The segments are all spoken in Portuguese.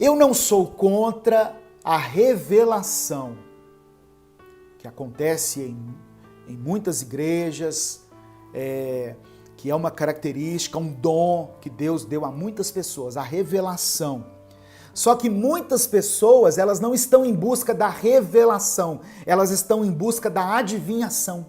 Eu não sou contra a revelação que acontece em muitas igrejas, que é uma característica, um dom que Deus deu a muitas pessoas, a revelação. Só que muitas pessoas, elas não estão em busca da revelação, elas estão em busca da adivinhação.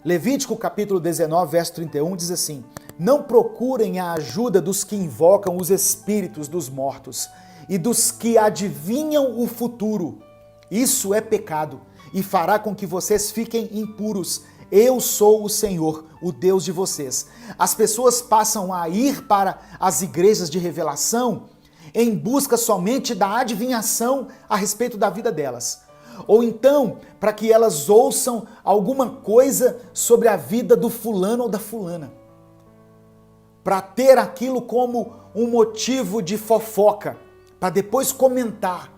Levítico capítulo 19, verso 31 diz assim: não procurem a ajuda dos que invocam os espíritos dos mortos e dos que adivinham o futuro. Isso é pecado e fará com que vocês fiquem impuros. Eu sou o Senhor, o Deus de vocês. As pessoas passam a ir para as igrejas de revelação em busca somente da adivinhação a respeito da vida delas. Ou então, para que elas ouçam alguma coisa sobre a vida do fulano ou da fulana. Para ter aquilo como um motivo de fofoca, para depois comentar.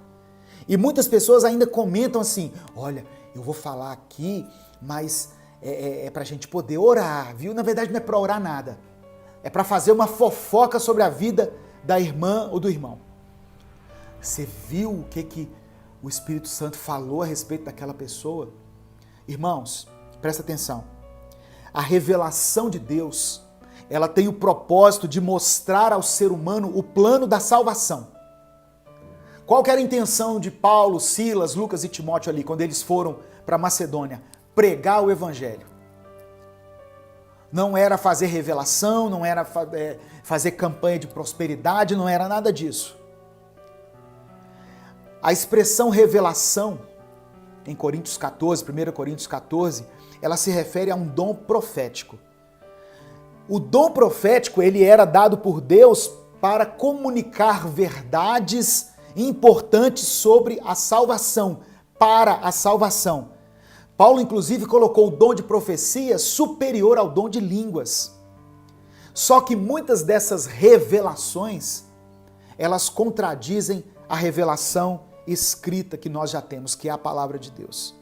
E muitas pessoas ainda comentam assim: olha, eu vou falar aqui, mas é para a gente poder orar, viu? Na verdade não é para orar nada. É para fazer uma fofoca sobre a vida da irmã ou do irmão. Você viu o que o Espírito Santo falou a respeito daquela pessoa? Irmãos, presta atenção. A revelação de Deus, ela tem o propósito de mostrar ao ser humano o plano da salvação. Qual que era a intenção de Paulo, Silas, Lucas e Timóteo ali, quando eles foram para Macedônia? Pregar o evangelho. Não era fazer revelação, não era fazer campanha de prosperidade, não era nada disso. A expressão revelação, em Coríntios 14, 1 Coríntios 14, ela se refere a um dom profético. O dom profético, ele era dado por Deus para comunicar verdades importantes sobre a salvação, para a salvação. Paulo, inclusive, colocou o dom de profecia superior ao dom de línguas. Só que muitas dessas revelações, elas contradizem a revelação escrita que nós já temos, que é a palavra de Deus.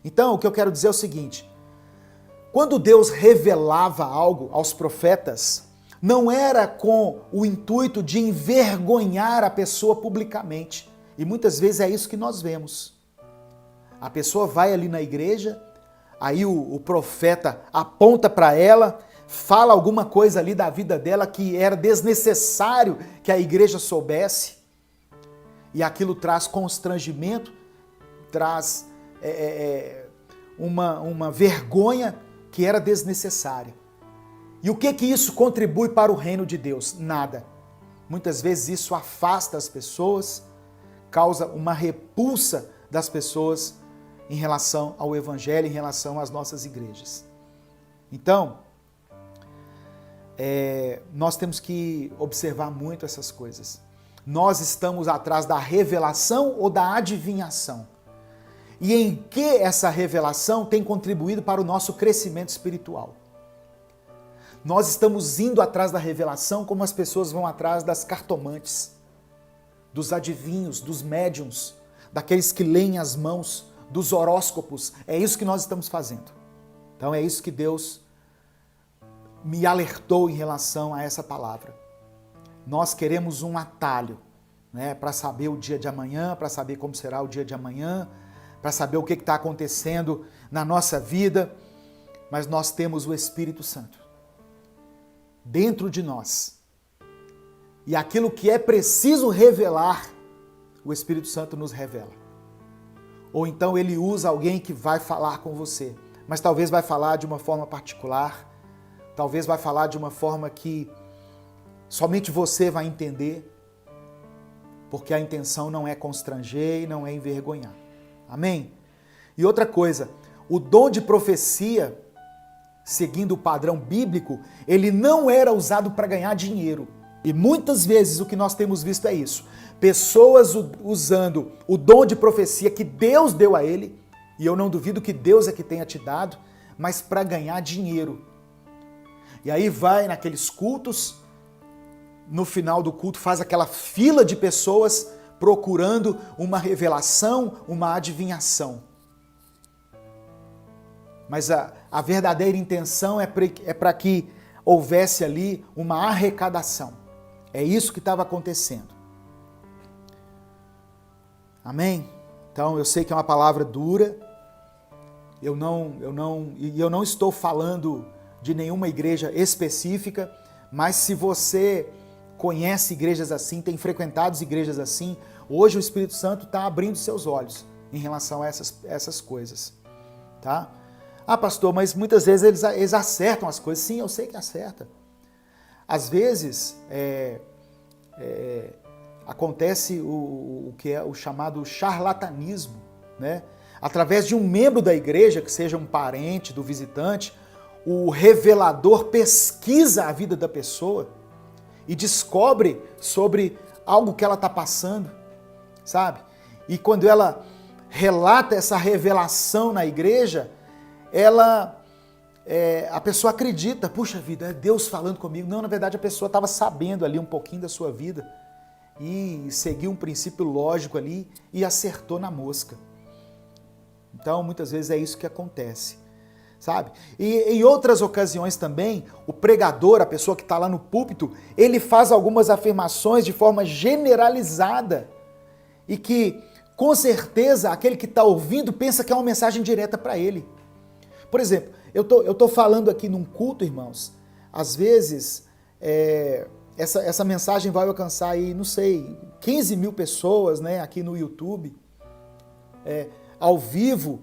Então, o que eu quero dizer é o seguinte: quando Deus revelava algo aos profetas, não era com o intuito de envergonhar a pessoa publicamente. E muitas vezes é isso que nós vemos. A pessoa vai ali na igreja, aí o profeta aponta para ela, fala alguma coisa ali da vida dela que era desnecessário que a igreja soubesse, e aquilo traz constrangimento, traz uma vergonha que era desnecessária. E o que isso contribui para o reino de Deus? Nada. Muitas vezes isso afasta as pessoas, causa uma repulsa das pessoas em relação ao evangelho, em relação às nossas igrejas. Então, nós temos que observar muito essas coisas. Nós estamos atrás da revelação ou da adivinhação? E em que essa revelação tem contribuído para o nosso crescimento espiritual? Nós estamos indo atrás da revelação como as pessoas vão atrás das cartomantes, dos adivinhos, dos médiums, daqueles que leem as mãos, dos horóscopos. É isso que nós estamos fazendo. Então é isso que Deus me alertou em relação a essa palavra. Nós queremos um atalho, né, para saber o dia de amanhã, para saber como será o dia de amanhã, para saber o que está acontecendo na nossa vida, mas nós temos o Espírito Santo dentro de nós. E aquilo que é preciso revelar, o Espírito Santo nos revela. Ou então ele usa alguém que vai falar com você, mas talvez vai falar de uma forma particular, talvez vai falar de uma forma que somente você vai entender, porque a intenção não é constranger e não é envergonhar. Amém? E outra coisa, o dom de profecia, seguindo o padrão bíblico, ele não era usado para ganhar dinheiro. E muitas vezes o que nós temos visto é isso. Pessoas usando o dom de profecia que Deus deu a ele, e eu não duvido que Deus é que tenha te dado, mas para ganhar dinheiro. E aí vai naqueles cultos, no final do culto faz aquela fila de pessoas procurando uma revelação, uma adivinhação. Mas a verdadeira intenção é para que houvesse ali uma arrecadação. É isso que estava acontecendo. Amém? Então eu sei que é uma palavra dura. Eu não estou falando de nenhuma igreja específica, mas se você conhece igrejas assim, tem frequentado igrejas assim, hoje o Espírito Santo está abrindo seus olhos em relação a essas coisas, tá? Ah, pastor, mas muitas vezes eles acertam as coisas. Sim, eu sei que acerta. Às vezes, acontece o que é o chamado charlatanismo, né? Através de um membro da igreja, que seja um parente do visitante, o revelador pesquisa a vida da pessoa e descobre sobre algo que ela está passando, sabe? E quando ela relata essa revelação na igreja, a pessoa acredita, puxa vida, é Deus falando comigo. Não, na verdade a pessoa estava sabendo ali um pouquinho da sua vida e seguiu um princípio lógico ali e acertou na mosca. Então, muitas vezes é isso que acontece, sabe? E em outras ocasiões também, o pregador, a pessoa que está lá no púlpito, ele faz algumas afirmações de forma generalizada e que, com certeza, aquele que está ouvindo pensa que é uma mensagem direta para ele. Por exemplo, eu tô falando aqui num culto, irmãos, às vezes essa mensagem vai alcançar aí, não sei, 15 mil pessoas, né, aqui no YouTube. Ao vivo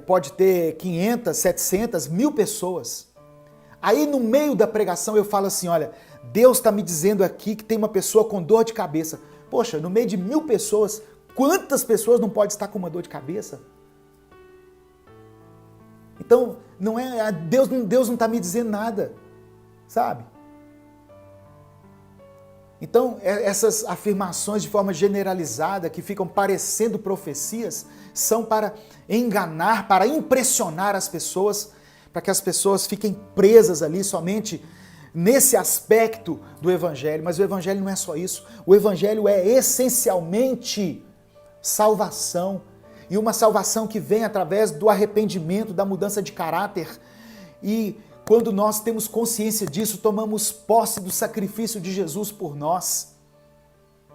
pode ter 500, 700, 1000 pessoas. Aí no meio da pregação eu falo assim, olha, Deus está me dizendo aqui que tem uma pessoa com dor de cabeça. Poxa, no meio de 1000 pessoas, quantas pessoas não pode estar com uma dor de cabeça? Então, Deus não está me dizendo nada, sabe? Então, essas afirmações de forma generalizada, que ficam parecendo profecias, são para enganar, para impressionar as pessoas, para que as pessoas fiquem presas ali somente nesse aspecto do Evangelho. Mas o Evangelho não é só isso. O Evangelho é essencialmente salvação. E uma salvação que vem através do arrependimento, da mudança de caráter. E quando nós temos consciência disso, tomamos posse do sacrifício de Jesus por nós.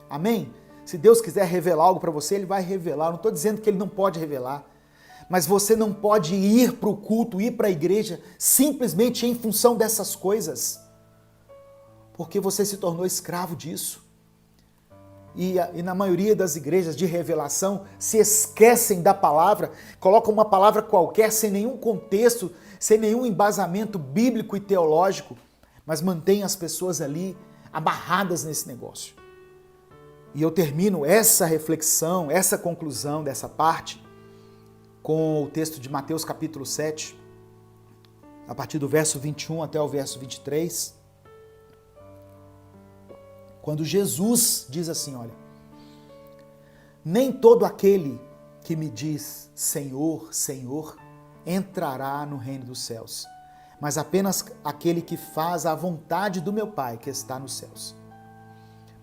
Amém? Se Deus quiser revelar algo para você, Ele vai revelar. Eu não estou dizendo que Ele não pode revelar. Mas você não pode ir para o culto, ir para a igreja, simplesmente em função dessas coisas. Porque você se tornou escravo disso. E na maioria das igrejas de revelação se esquecem da palavra, colocam uma palavra qualquer sem nenhum contexto, sem nenhum embasamento bíblico e teológico, mas mantém as pessoas ali amarradas nesse negócio. E eu termino essa reflexão, essa conclusão dessa parte, com o texto de Mateus capítulo 7, a partir do verso 21 até o verso 23, quando Jesus diz assim, olha, nem todo aquele que me diz Senhor, Senhor, entrará no reino dos céus, mas apenas aquele que faz a vontade do meu Pai que está nos céus.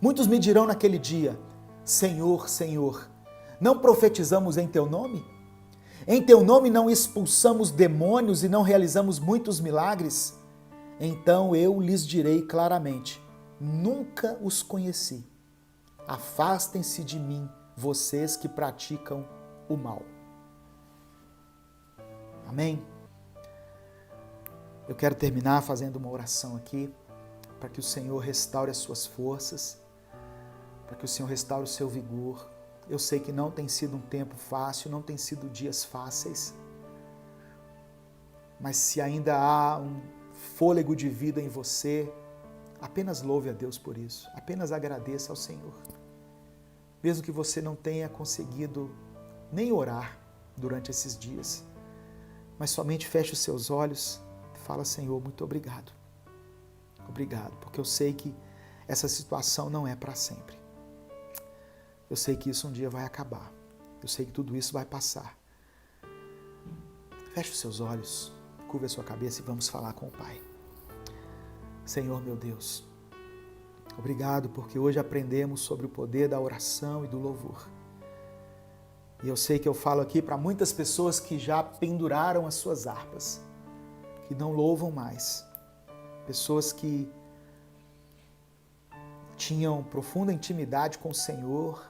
Muitos me dirão naquele dia, Senhor, Senhor, não profetizamos em teu nome? Em teu nome não expulsamos demônios e não realizamos muitos milagres? Então eu lhes direi claramente, nunca os conheci. Afastem-se de mim, vocês que praticam o mal. Amém? Eu quero terminar fazendo uma oração aqui, para que o Senhor restaure as suas forças, para que o Senhor restaure o seu vigor. Eu sei que não tem sido um tempo fácil, não tem sido dias fáceis, mas se ainda há um fôlego de vida em você, apenas louve a Deus por isso, apenas agradeça ao Senhor. Mesmo que você não tenha conseguido nem orar durante esses dias, mas somente feche os seus olhos e fala, Senhor, muito obrigado. Obrigado, porque eu sei que essa situação não é para sempre. Eu sei que isso um dia vai acabar. Eu sei que tudo isso vai passar. Feche os seus olhos, curva a sua cabeça e vamos falar com o Pai. Senhor meu Deus, obrigado porque hoje aprendemos sobre o poder da oração e do louvor. E eu sei que eu falo aqui para muitas pessoas que já penduraram as suas harpas, que não louvam mais, pessoas que tinham profunda intimidade com o Senhor,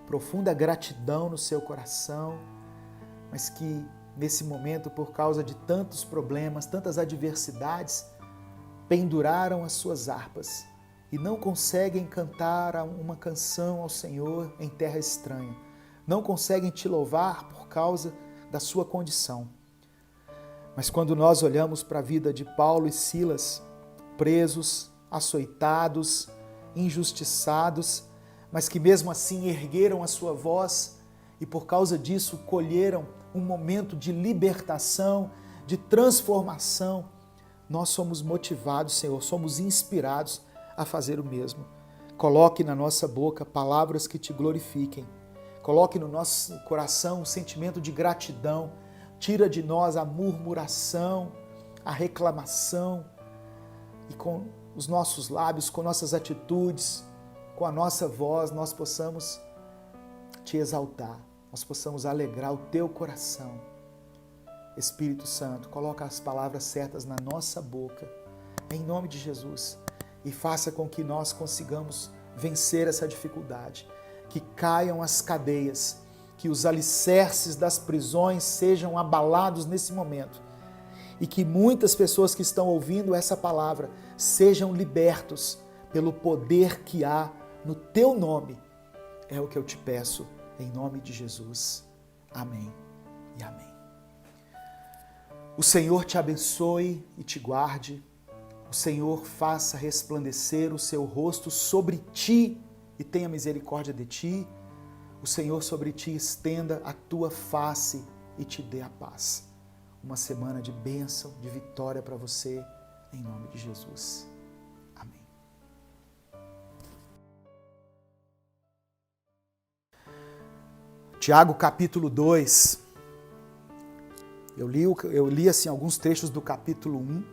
profunda gratidão no seu coração, mas que nesse momento, por causa de tantos problemas, tantas adversidades, penduraram as suas harpas e não conseguem cantar uma canção ao Senhor em terra estranha. Não conseguem te louvar por causa da sua condição. Mas quando nós olhamos para a vida de Paulo e Silas, presos, açoitados, injustiçados, mas que mesmo assim ergueram a sua voz e por causa disso colheram um momento de libertação, de transformação, nós somos motivados, Senhor, somos inspirados a fazer o mesmo. Coloque na nossa boca palavras que te glorifiquem. Coloque no nosso coração um sentimento de gratidão. Tira de nós a murmuração, a reclamação. E com os nossos lábios, com nossas atitudes, com a nossa voz, nós possamos te exaltar. Nós possamos alegrar o teu coração. Espírito Santo, coloca as palavras certas na nossa boca, em nome de Jesus, e faça com que nós consigamos vencer essa dificuldade, que caiam as cadeias, que os alicerces das prisões sejam abalados nesse momento, e que muitas pessoas que estão ouvindo essa palavra sejam libertos pelo poder que há no teu nome. É o que eu te peço, em nome de Jesus. Amém e amém. O Senhor te abençoe e te guarde. O Senhor faça resplandecer o seu rosto sobre ti e tenha misericórdia de ti. O Senhor sobre ti estenda a tua face e te dê a paz. Uma semana de bênção, de vitória para você, em nome de Jesus. Amém. Tiago capítulo 2. Eu li assim, alguns trechos do capítulo 1.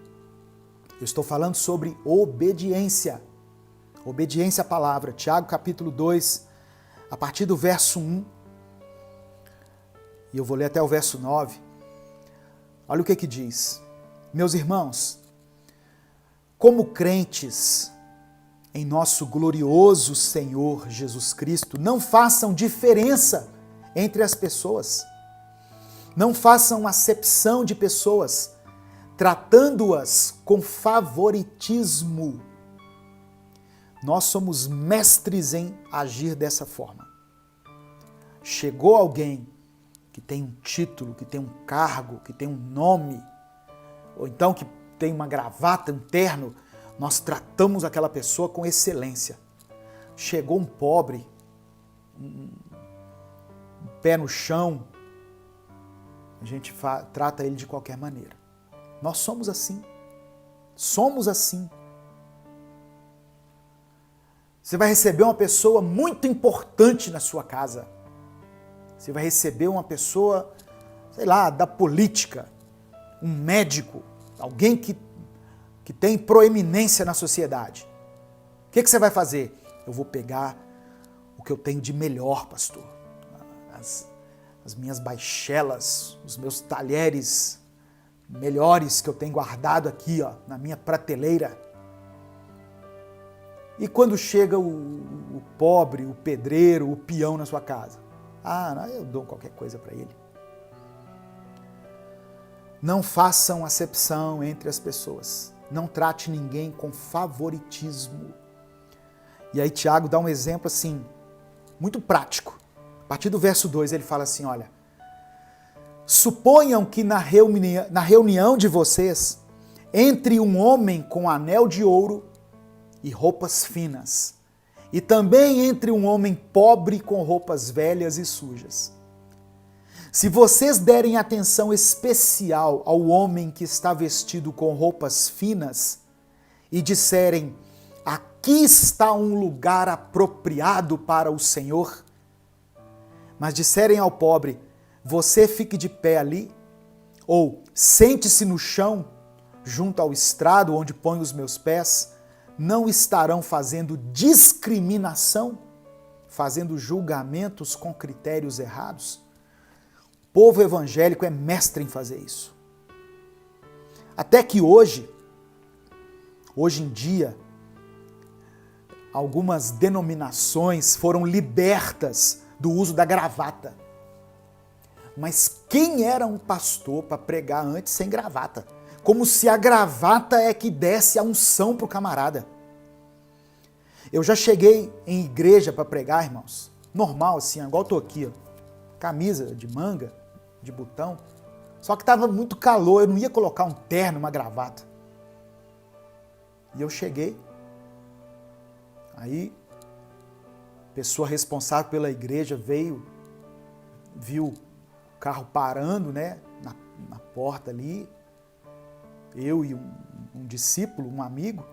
Eu estou falando sobre obediência. Obediência à palavra. Tiago capítulo 2, a partir do verso 1. E eu vou ler até o verso 9. Olha o que diz. Meus irmãos, como crentes em nosso glorioso Senhor Jesus Cristo, não façam diferença entre as pessoas. Não façam acepção de pessoas, tratando-as com favoritismo. Nós somos mestres em agir dessa forma. Chegou alguém que tem um título, que tem um cargo, que tem um nome, ou então que tem uma gravata, um terno, nós tratamos aquela pessoa com excelência. Chegou um pobre, um pé no chão, a gente trata ele de qualquer maneira. Nós somos assim. Somos assim. Você vai receber uma pessoa muito importante na sua casa. Você vai receber uma pessoa, sei lá, da política, um médico, alguém que tem proeminência na sociedade. O que você vai fazer? Eu vou pegar o que eu tenho de melhor, pastor. As minhas baixelas, os meus talheres melhores que eu tenho guardado aqui, ó, na minha prateleira. E quando chega o pobre, o pedreiro, o peão na sua casa? Ah, eu dou qualquer coisa para ele. Não façam acepção entre as pessoas. Não trate ninguém com favoritismo. E aí Tiago dá um exemplo assim, muito prático. A partir do verso 2 ele fala assim, olha, suponham que na reunião de vocês, entre um homem com anel de ouro e roupas finas, e também entre um homem pobre com roupas velhas e sujas. Se vocês derem atenção especial ao homem que está vestido com roupas finas e disserem, aqui está um lugar apropriado para o Senhor, mas disserem ao pobre, você fique de pé ali, ou sente-se no chão, junto ao estrado onde ponho os meus pés, não estarão fazendo discriminação, fazendo julgamentos com critérios errados? O povo evangélico é mestre em fazer isso. Até que hoje em dia, algumas denominações foram libertas do uso da gravata. Mas quem era um pastor para pregar antes sem gravata? Como se a gravata é que desse a unção pro camarada. Eu já cheguei em igreja para pregar, irmãos, normal assim, igual eu tô aqui, ó, camisa de manga, de botão, só que estava muito calor, eu não ia colocar um terno, uma gravata. E eu cheguei, aí a pessoa responsável pela igreja veio, viu o carro parando, né, na porta ali, eu e um discípulo, um amigo.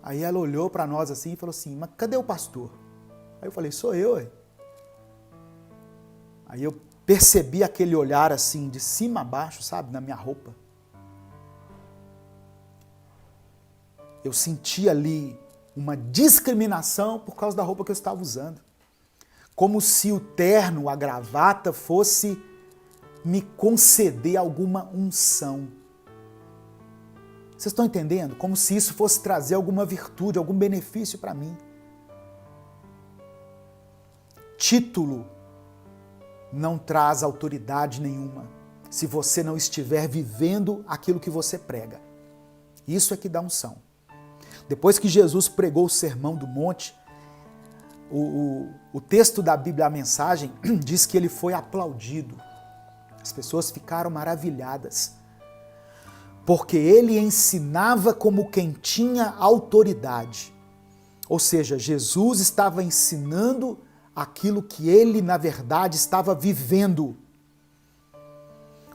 Aí ela olhou para nós assim e falou assim, mas cadê o pastor? Aí eu falei, sou eu. Aí eu percebi aquele olhar assim, de cima a baixo, sabe, na minha roupa. Eu senti ali uma discriminação por causa da roupa que eu estava usando. Como se o terno, a gravata, fosse me conceder alguma unção. Vocês estão entendendo? Como se isso fosse trazer alguma virtude, algum benefício para mim. Título não traz autoridade nenhuma se você não estiver vivendo aquilo que você prega. Isso é que dá unção. Depois que Jesus pregou o Sermão do Monte, o texto da Bíblia, a mensagem, diz que ele foi aplaudido. As pessoas ficaram maravilhadas, porque ele ensinava como quem tinha autoridade. Ou seja, Jesus estava ensinando aquilo que ele, na verdade, estava vivendo.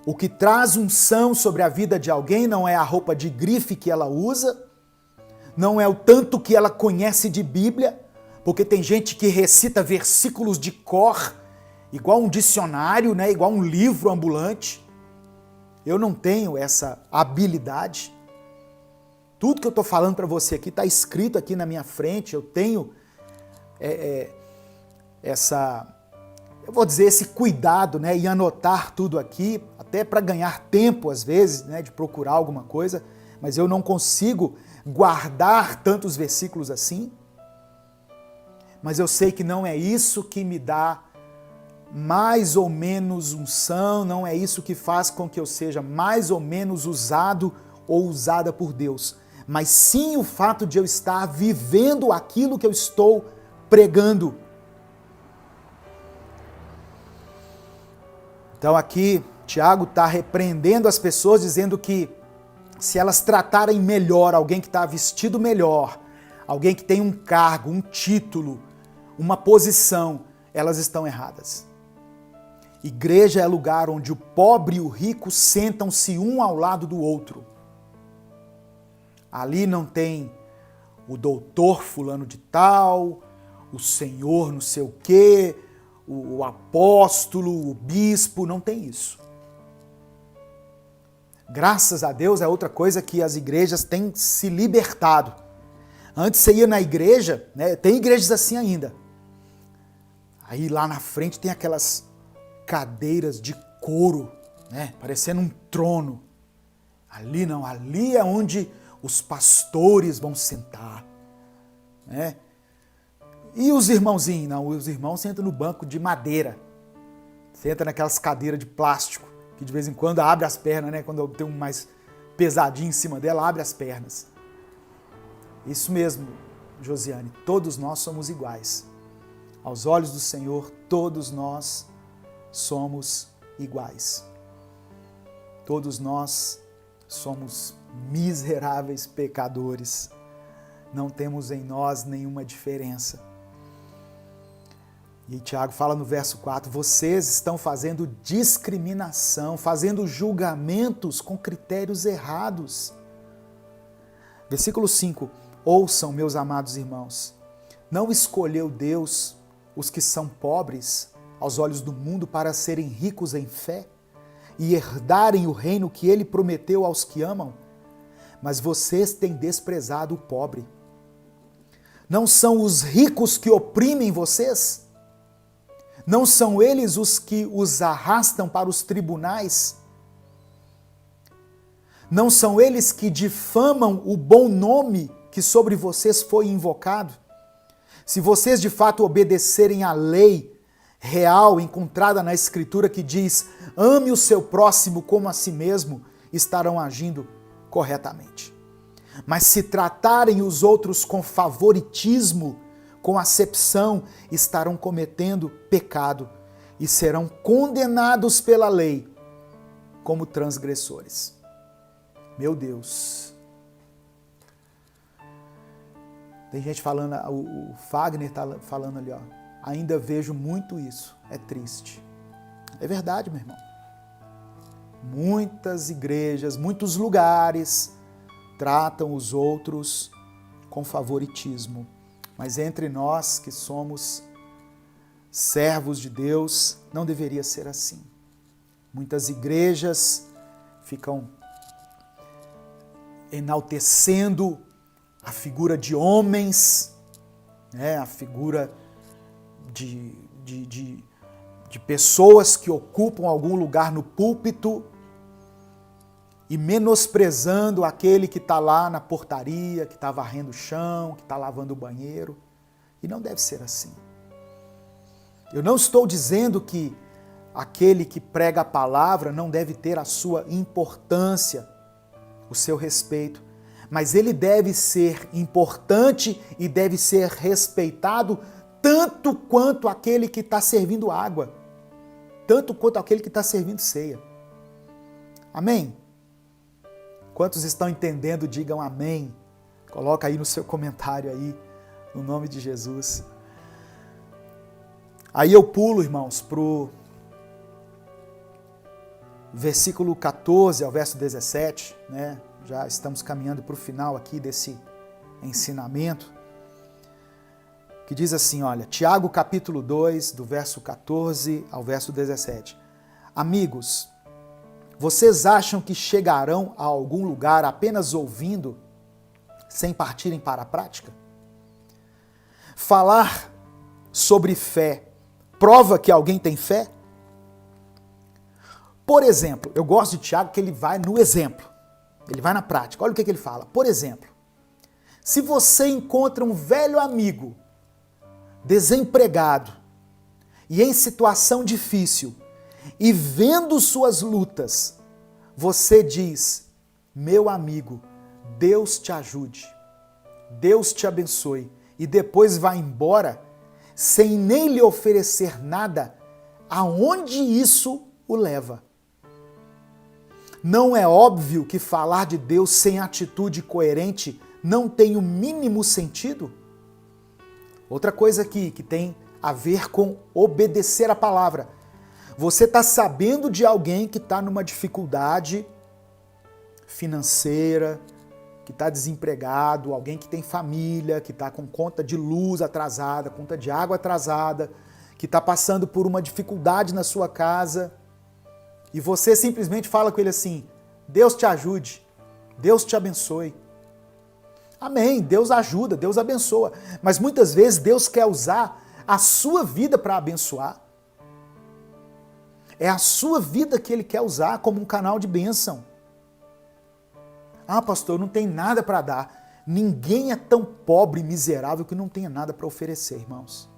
O que traz unção sobre a vida de alguém não é a roupa de grife que ela usa, não é o tanto que ela conhece de Bíblia, porque tem gente que recita versículos de cor, igual um dicionário, né? Igual um livro ambulante. Eu não tenho essa habilidade. Tudo que eu estou falando para você aqui está escrito aqui na minha frente. Eu tenho eu vou dizer, esse cuidado, né, em anotar tudo aqui, até para ganhar tempo às vezes, né, de procurar alguma coisa, mas eu não consigo guardar tantos versículos assim. Mas eu sei que não é isso que me dá mais ou menos unção, não é isso que faz com que eu seja mais ou menos usado ou usada por Deus, mas sim o fato de eu estar vivendo aquilo que eu estou pregando. Então aqui, Tiago está repreendendo as pessoas, dizendo que se elas tratarem melhor alguém que está vestido melhor, alguém que tem um cargo, um título, uma posição, elas estão erradas. Igreja é lugar onde o pobre e o rico sentam-se um ao lado do outro. Ali não tem o doutor fulano de tal, o senhor não sei o quê, o apóstolo, o bispo, não tem isso. Graças a Deus é outra coisa que as igrejas têm se libertado. Antes você ia na igreja, né, tem igrejas assim ainda. Aí lá na frente tem aquelas cadeiras de couro, né, parecendo um trono. Ali não, ali é onde os pastores vão sentar, né? E os irmãozinhos? Não, os irmãos sentam no banco de madeira. Senta naquelas cadeiras de plástico, que de vez em quando abre as pernas, né? Quando tem um mais pesadinho em cima dela, abre as pernas. Isso mesmo, Josiane, todos nós somos iguais. Aos olhos do Senhor, todos nós somos iguais. Todos nós somos miseráveis pecadores. Não temos em nós nenhuma diferença. E Tiago fala no verso 4, vocês estão fazendo discriminação, fazendo julgamentos com critérios errados. Versículo 5, ouçam, meus amados irmãos, não escolheu Deus os que são pobres aos olhos do mundo para serem ricos em fé e herdarem o reino que ele prometeu aos que amam? Mas vocês têm desprezado o pobre. Não são os ricos que oprimem vocês? Não são eles os que os arrastam para os tribunais? Não são eles que difamam o bom nome que sobre vocês foi invocado? Se vocês de fato obedecerem à lei real encontrada na Escritura que diz: ame o seu próximo como a si mesmo, estarão agindo corretamente. Mas se tratarem os outros com favoritismo, com acepção, estarão cometendo pecado e serão condenados pela lei como transgressores. Meu Deus. Tem gente falando, o Fagner está falando ali, ó. Ainda vejo muito isso. É triste. É verdade, meu irmão. Muitas igrejas, muitos lugares tratam os outros com favoritismo. Mas entre nós que somos servos de Deus, não deveria ser assim. Muitas igrejas ficam enaltecendo a figura de homens, né? A figura de pessoas que ocupam algum lugar no púlpito e menosprezando aquele que está lá na portaria, que está varrendo o chão, que está lavando o banheiro. E não deve ser assim. Eu não estou dizendo que aquele que prega a palavra não deve ter a sua importância, o seu respeito, mas ele deve ser importante e deve ser respeitado tanto quanto aquele que está servindo água, tanto quanto aquele que está servindo ceia. Amém? Quantos estão entendendo, digam amém. Coloca aí no seu comentário aí, no nome de Jesus. Aí eu pulo, irmãos, para o versículo 14 ao verso 17, né? Já estamos caminhando para o final aqui desse ensinamento, que diz assim, olha, Tiago capítulo 2, do verso 14 ao verso 17. Amigos, vocês acham que chegarão a algum lugar apenas ouvindo, sem partirem para a prática? Falar sobre fé prova que alguém tem fé? Por exemplo, eu gosto de Tiago que ele vai no exemplo, ele vai na prática. Olha o que ele fala. Por exemplo, se você encontra um velho amigo desempregado e em situação difícil e vendo suas lutas, você diz, meu amigo, Deus te ajude, Deus te abençoe, e depois vai embora sem nem lhe oferecer nada, aonde isso o leva? Não é óbvio que falar de Deus sem atitude coerente não tem o mínimo sentido? Outra coisa aqui que tem a ver com obedecer a palavra. Você está sabendo de alguém que está numa dificuldade financeira, que está desempregado, alguém que tem família, que está com conta de luz atrasada, conta de água atrasada, que está passando por uma dificuldade na sua casa, e você simplesmente fala com ele assim, Deus te ajude, Deus te abençoe. Amém, Deus ajuda, Deus abençoa, mas muitas vezes Deus quer usar a sua vida para abençoar. É a sua vida que Ele quer usar como um canal de bênção. Ah, pastor, não tem nada para dar. Ninguém é tão pobre e miserável que não tenha nada para oferecer, irmãos.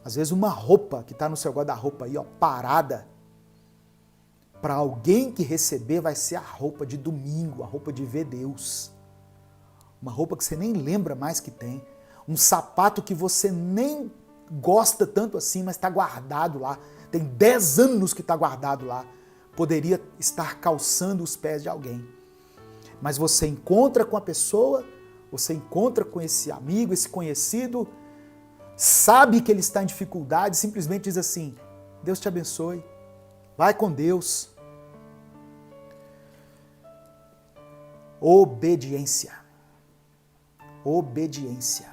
Às vezes uma roupa que está no seu guarda-roupa aí, ó, parada, para alguém que receber vai ser a roupa de domingo, a roupa de ver Deus. Uma roupa que você nem lembra mais que tem. Um sapato que você nem gosta tanto assim, mas está guardado lá. Tem 10 anos que está guardado lá. Poderia estar calçando os pés de alguém. Mas você encontra com a pessoa, você encontra com esse amigo, esse conhecido, sabe que ele está em dificuldade, simplesmente diz assim, Deus te abençoe, vai com Deus. Obediência. Obediência.